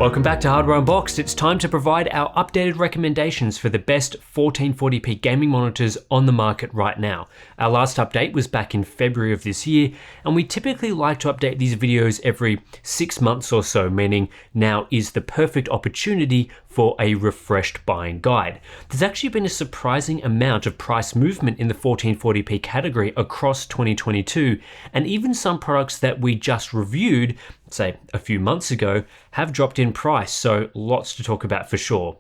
Welcome back to Hardware Unboxed. It's time to provide our updated recommendations for the best 1440p gaming monitors on the market right now. Our last update was back in February of this year, and we typically like to update these videos every 6 months or so, meaning now is the perfect opportunity for a refreshed buying guide. There's actually been a surprising amount of price movement in the 1440p category across 2022, and even some products that we just reviewed, say a few months ago, have dropped in price, so lots to talk about for sure.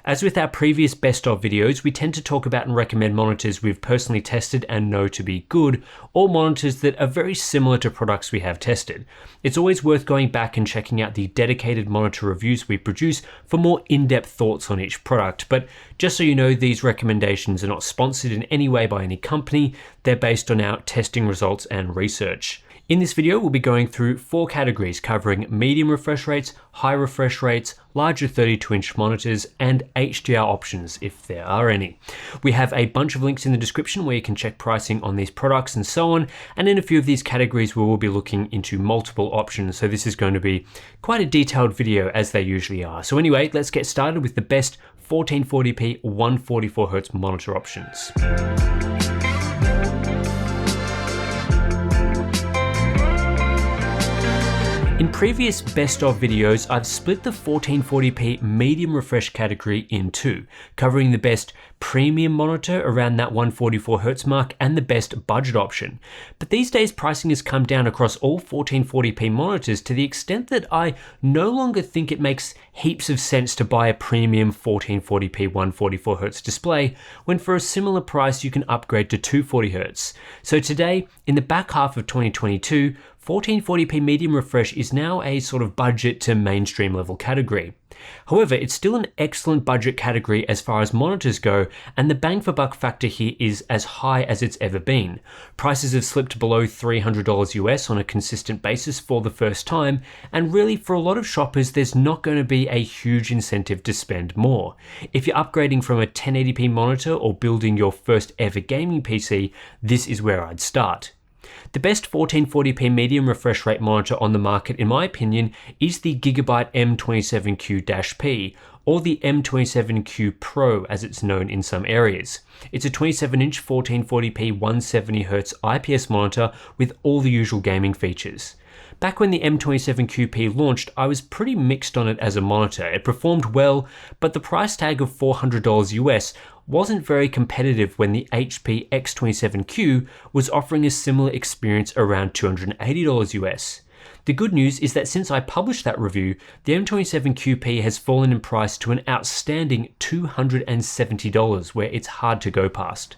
As with our previous best of videos, we tend to talk about and recommend monitors we've personally tested and know to be good, or monitors that are very similar to products we have tested. It's always worth going back and checking out the dedicated monitor reviews we produce for more in-depth thoughts on each product, but just so you know, these recommendations are not sponsored in any way by any company. They're based on our testing results and research. In this video, we'll be going through 4 categories covering medium refresh rates, high refresh rates, larger 32-inch monitors, and HDR options, if there are any. We have a bunch of links in the description where you can check pricing on these products and so on, and in a few of these categories we will be looking into multiple options, so this is going to be quite a detailed video as they usually are. So anyway, let's get started with the best 1440p 144Hz monitor options. In previous best of videos, I've split the 1440p medium refresh category in 2, covering the best premium monitor around that 144Hz mark and the best budget option. But these days pricing has come down across all 1440p monitors to the extent that I no longer think it makes heaps of sense to buy a premium 1440p 144Hz display when for a similar price you can upgrade to 240Hz. So today, in the back half of 2022, 1440p medium refresh is now a sort of budget to mainstream level category. However, it's still an excellent budget category as far as monitors go, and the bang for buck factor here is as high as it's ever been. Prices have slipped below $300 US on a consistent basis for the first time, and really for a lot of shoppers there's not going to be a huge incentive to spend more. If you're upgrading from a 1080p monitor or building your first ever gaming PC, this is where I'd start. The best 1440p medium refresh rate monitor on the market, in my opinion, is the Gigabyte M27Q-P, or the M27Q Pro as it's known in some areas. It's a 27-inch 1440p 170Hz IPS monitor with all the usual gaming features. Back when the M27Q-P launched, I was pretty mixed on it as a monitor. It performed well, but the price tag of $400 US wasn't very competitive when the HP X27Q was offering a similar experience around $280 US. The good news is that since I published that review, the M27Q-P has fallen in price to an outstanding $270, where it's hard to go past.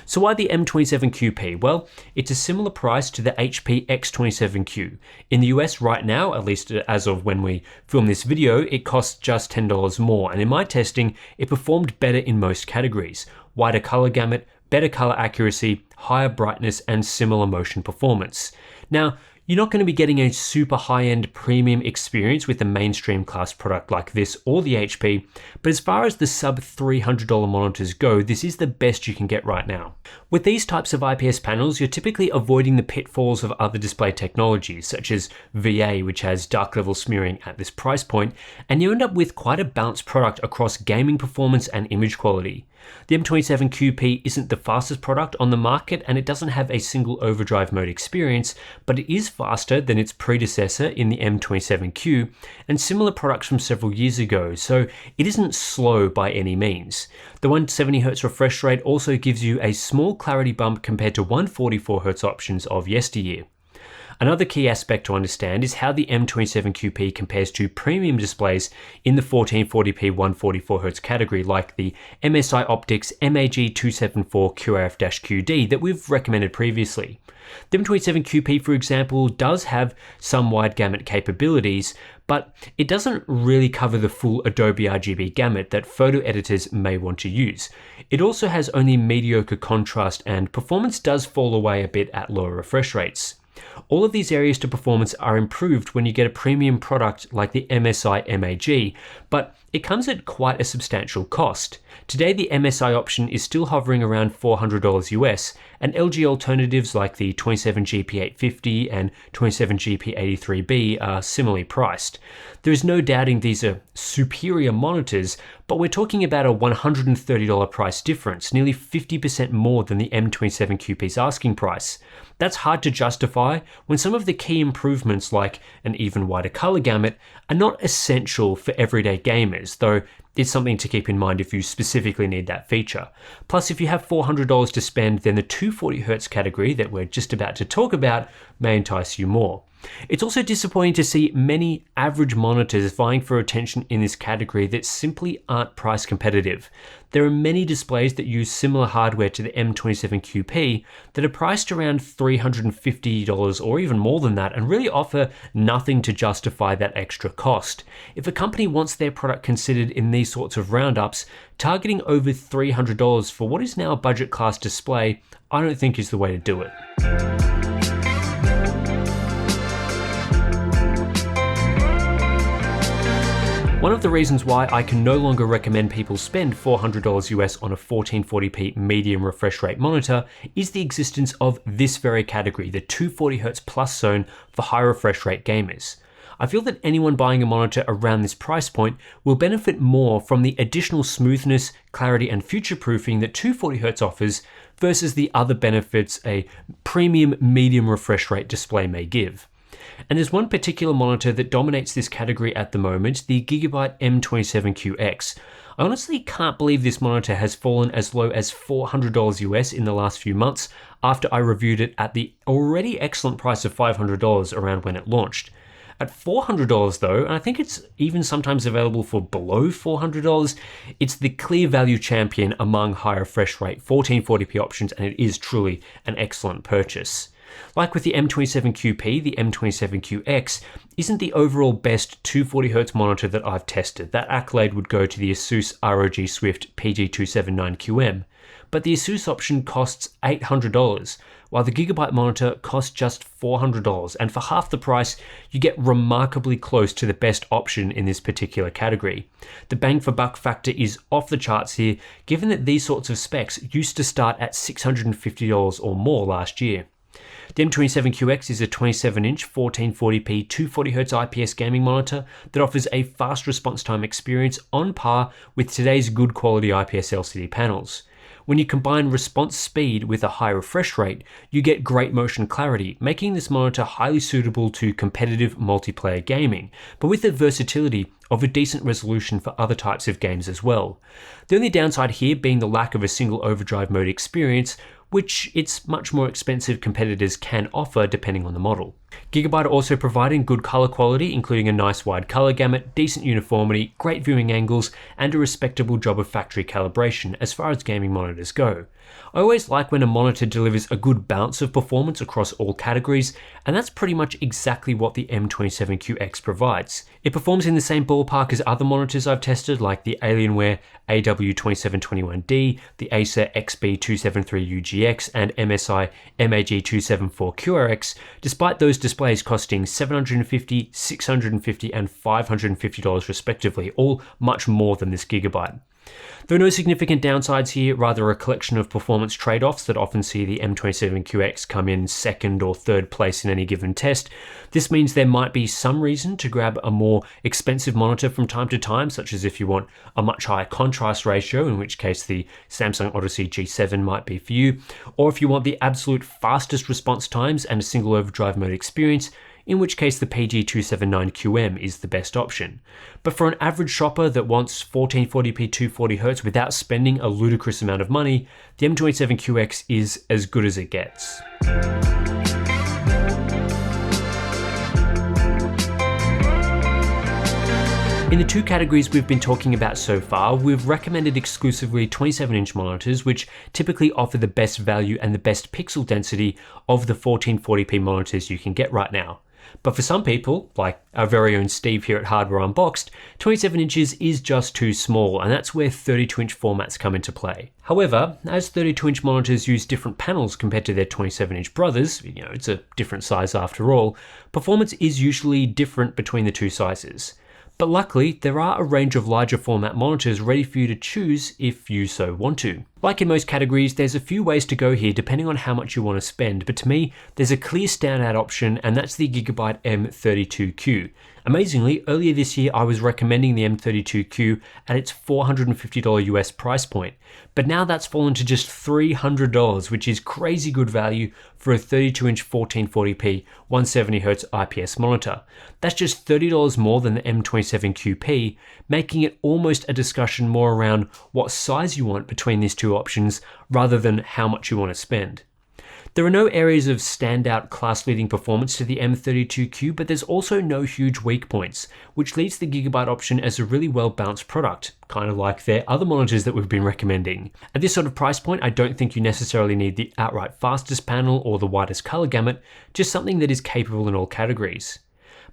So why the M27Q-P? Well, it's a similar price to the HP X27Q. In the US right now, at least as of when we film this video, it costs just $10 more, and in my testing, it performed better in most categories. Wider color gamut, better color accuracy, higher brightness, and similar motion performance. Now, you're not going to be getting a super high-end premium experience with a mainstream class product like this or the HP, but as far as the sub $300 monitors go, this is the best you can get right now. With these types of IPS panels, you're typically avoiding the pitfalls of other display technologies, such as VA, which has dark level smearing at this price point, and you end up with quite a balanced product across gaming performance and image quality. The M27Q-P isn't the fastest product on the market, and it doesn't have a single overdrive mode experience, but it is faster than its predecessor in the M27Q and similar products from several years ago, so it isn't slow by any means. The 170Hz refresh rate also gives you a small clarity bump compared to 144Hz options of yesteryear. Another key aspect to understand is how the M27Q-P compares to premium displays in the 1440p 144Hz category, like the MSI Optics MAG274 QRF-QD that we've recommended previously. The M27Q-P, for example, does have some wide gamut capabilities, but it doesn't really cover the full Adobe RGB gamut that photo editors may want to use. It also has only mediocre contrast, and performance does fall away a bit at lower refresh rates. All of these areas to performance are improved when you get a premium product like the MSI MAG, but it comes at quite a substantial cost. Today the MSI option is still hovering around $400 US, and LG alternatives like the 27GP850 and 27GP83B are similarly priced. There is no doubting these are superior monitors, but we're talking about a $130 price difference, nearly 50% more than the M27QP's asking price. That's hard to justify when some of the key improvements like an even wider color gamut are not essential for everyday gamers, though it's something to keep in mind if you specifically need that feature. Plus, if you have $400 to spend, then the 240Hz category that we're just about to talk about may entice you more. It's also disappointing to see many average monitors vying for attention in this category that simply aren't price competitive. There are many displays that use similar hardware to the M27QP that are priced around $350 or even more than that and really offer nothing to justify that extra cost. If a company wants their product considered in these sorts of roundups, targeting over $300 for what is now a budget class display, I don't think is the way to do it. One of the reasons why I can no longer recommend people spend $400 US on a 1440p medium refresh rate monitor is the existence of this very category, the 240Hz plus zone for high refresh rate gamers. I feel that anyone buying a monitor around this price point will benefit more from the additional smoothness, clarity, and future-proofing that 240Hz offers versus the other benefits a premium medium refresh rate display may give. And there's one particular monitor that dominates this category at the moment, the Gigabyte M27QX. I honestly can't believe this monitor has fallen as low as $400 US in the last few months after I reviewed it at the already excellent price of $500 around when it launched. At $400 though, and I think it's even sometimes available for below $400, it's the clear value champion among high refresh rate 1440p options, and it is truly an excellent purchase. Like with the M27QP, the M27QX isn't the overall best 240Hz monitor that I've tested. That accolade would go to the Asus ROG Swift PG279QM. But the Asus option costs $800, while the Gigabyte monitor costs just $400, and for half the price, you get remarkably close to the best option in this particular category. The bang for buck factor is off the charts here, given that these sorts of specs used to start at $650 or more last year. The M27QX is a 27-inch 1440p 240Hz IPS gaming monitor that offers a fast response time experience on par with today's good quality IPS LCD panels. When you combine response speed with a high refresh rate, you get great motion clarity, making this monitor highly suitable to competitive multiplayer gaming, but with the versatility of a decent resolution for other types of games as well. The only downside here being the lack of a single overdrive mode experience, which its much more expensive competitors can offer depending on the model. Gigabyte are also providing good color quality, including a nice wide color gamut, decent uniformity, great viewing angles, and a respectable job of factory calibration as far as gaming monitors go. I always like when a monitor delivers a good balance of performance across all categories, and that's pretty much exactly what the M27QX provides. It performs in the same ballpark as other monitors I've tested, like the Alienware AW2721D, the Acer XB273UGX, and MSI MAG274QRX, despite those displays costing $750, $650, and $550 respectively, all much more than this Gigabyte. There are no significant downsides here, rather a collection of performance trade-offs that often see the M27QX come in second or third place in any given test. This means there might be some reason to grab a more expensive monitor from time to time, such as if you want a much higher contrast ratio, in which case the Samsung Odyssey G7 might be for you, or if you want the absolute fastest response times and a single overdrive mode experience, in which case the PG279QM is the best option. But for an average shopper that wants 1440p 240Hz without spending a ludicrous amount of money, the M27QX is as good as it gets. In the two categories we've been talking about so far, we've recommended exclusively 27-inch monitors, which typically offer the best value and the best pixel density of the 1440p monitors you can get right now. But for some people, like our very own Steve here at Hardware Unboxed, 27 inches is just too small, and that's where 32-inch formats come into play. However, as 32-inch monitors use different panels compared to their 27-inch brothers, it's a different size after all, performance is usually different between the two sizes. But luckily, there are a range of larger format monitors ready for you to choose if you so want to. Like in most categories, there's a few ways to go here depending on how much you want to spend, but to me, there's a clear standout option, and that's the Gigabyte M32Q. Amazingly, earlier this year I was recommending the M32Q at its $450 US price point, but now that's fallen to just $300, which is crazy good value for a 32-inch 1440p 170Hz IPS monitor. That's just $30 more than the M27QP, making it almost a discussion more around what size you want between these two options rather than how much you want to spend. There are no areas of standout class-leading performance to the M32Q, but there's also no huge weak points, which leaves the Gigabyte option as a really well-balanced product, kind of like their other monitors that we've been recommending. At this sort of price point, I don't think you necessarily need the outright fastest panel or the widest color gamut, just something that is capable in all categories.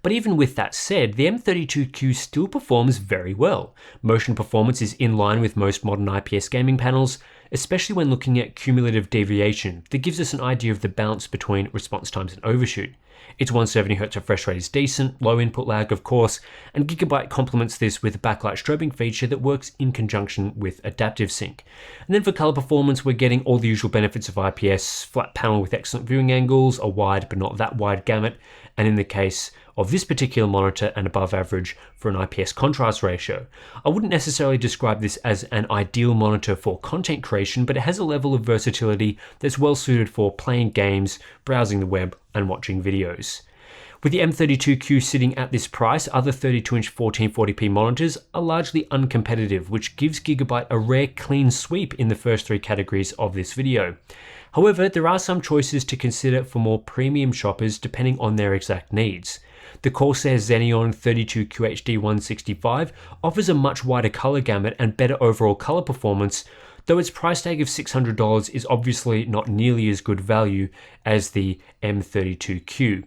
But even with that said, the M32Q still performs very well. Motion performance is in line with most modern IPS gaming panels, especially when looking at cumulative deviation that gives us an idea of the balance between response times and overshoot. Its 170Hz refresh rate is decent, low input lag of course, and Gigabyte complements this with a backlight strobing feature that works in conjunction with adaptive sync. And then for color performance, we're getting all the usual benefits of IPS, flat panel with excellent viewing angles, a wide but not that wide gamut, and in the case of this particular monitor, an above average for an IPS contrast ratio. I wouldn't necessarily describe this as an ideal monitor for content creation, but it has a level of versatility that's well suited for playing games, browsing the web, and watching videos. With the M32Q sitting at this price, other 32-inch 1440p monitors are largely uncompetitive, which gives Gigabyte a rare clean sweep in the first three categories of this video. However, there are some choices to consider for more premium shoppers depending on their exact needs. The Corsair Xeneon 32QHD 165 offers a much wider color gamut and better overall color performance, though its price tag of $600 is obviously not nearly as good value as the M32Q.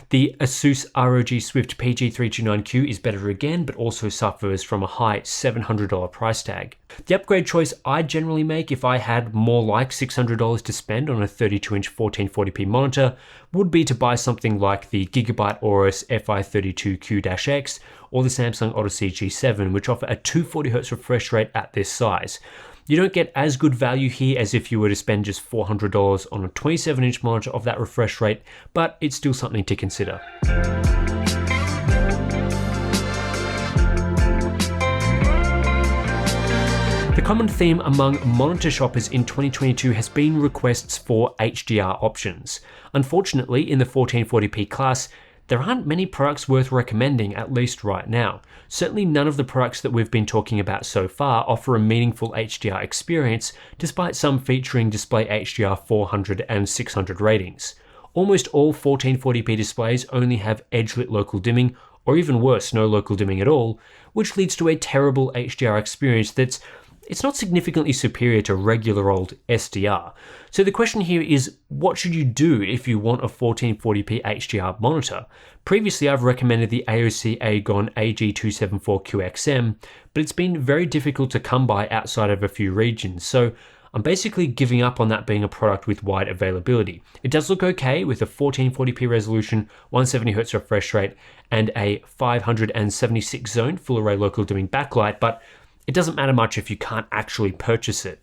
The Asus ROG Swift PG329Q is better again, but also suffers from a high $700 price tag. The upgrade choice I generally make if I had more like $600 to spend on a 32-inch 1440p monitor would be to buy something like the Gigabyte Aorus FI32Q-X or the Samsung Odyssey G7, which offer a 240Hz refresh rate at this size. You don't get as good value here as if you were to spend just $400 on a 27-inch monitor of that refresh rate, but it's still something to consider. The common theme among monitor shoppers in 2022 has been requests for HDR options. Unfortunately, in the 1440p class, there aren't many products worth recommending, at least right now. Certainly none of the products that we've been talking about so far offer a meaningful HDR experience, despite some featuring display HDR 400 and 600 ratings. Almost all 1440p displays only have edge-lit local dimming, or even worse, no local dimming at all, which leads to a terrible HDR experience it's not significantly superior to regular old SDR. So the question here is, what should you do if you want a 1440p HDR monitor? Previously, I've recommended the AOC Aegon AG274QXM, but it's been very difficult to come by outside of a few regions. So I'm basically giving up on that being a product with wide availability. It does look okay with a 1440p resolution, 170Hz refresh rate, and a 576 zone full array local dimming backlight, but it doesn't matter much if you can't actually purchase it.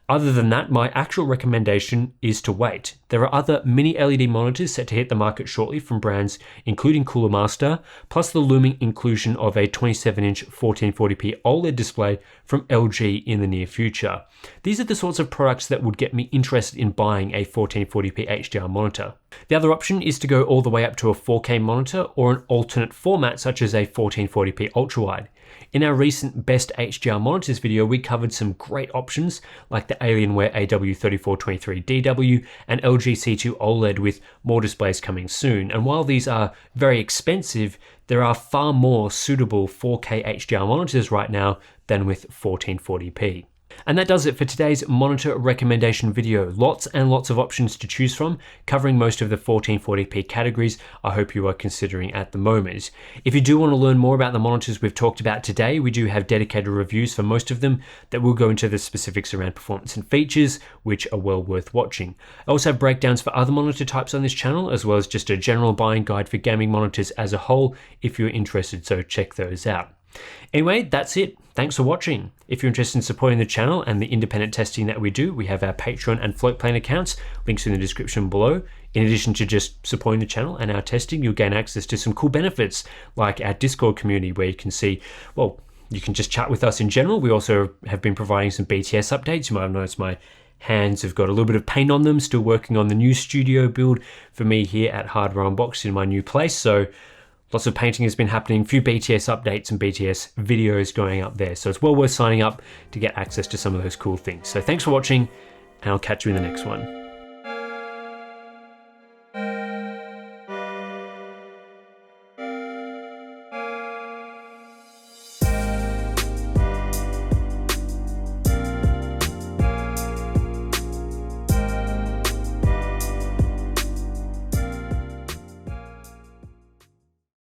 Other than that, my actual recommendation is to wait. There are other mini LED monitors set to hit the market shortly from brands including Cooler Master, plus the looming inclusion of a 27-inch 1440p OLED display from LG in the near future. These are the sorts of products that would get me interested in buying a 1440p HDR monitor. The other option is to go all the way up to a 4K monitor or an alternate format such as a 1440p ultrawide. In our recent Best HDR Monitors video, we covered some great options like the Alienware AW3423DW and LG C2 OLED with more displays coming soon. And while these are very expensive, there are far more suitable 4K HDR monitors right now than with 1440p. And that does it for today's monitor recommendation video. Lots and lots of options to choose from, covering most of the 1440p categories I hope you are considering at the moment. If you do want to learn more about the monitors we've talked about today, we do have dedicated reviews for most of them that will go into the specifics around performance and features, which are well worth watching. I also have breakdowns for other monitor types on this channel, as well as just a general buying guide for gaming monitors as a whole if you're interested, so check those out. Anyway, that's it. thanks for watching. If you're interested in supporting the channel and the independent testing that we do, we have our Patreon and Floatplane accounts, links in the description below. In addition to just supporting the channel and our testing, you'll gain access to some cool benefits like our Discord community where you can see, well, you can just chat with us in general. We also have been providing some BTS updates. You might have noticed my hands have got a little bit of paint on them, still working on the new studio build for me here at Hardware Unboxed in my new place. So lots of painting has been happening, a few BTS updates and BTS videos going up there. So it's well worth signing up to get access to some of those cool things. So thanks for watching, and I'll catch you in the next one.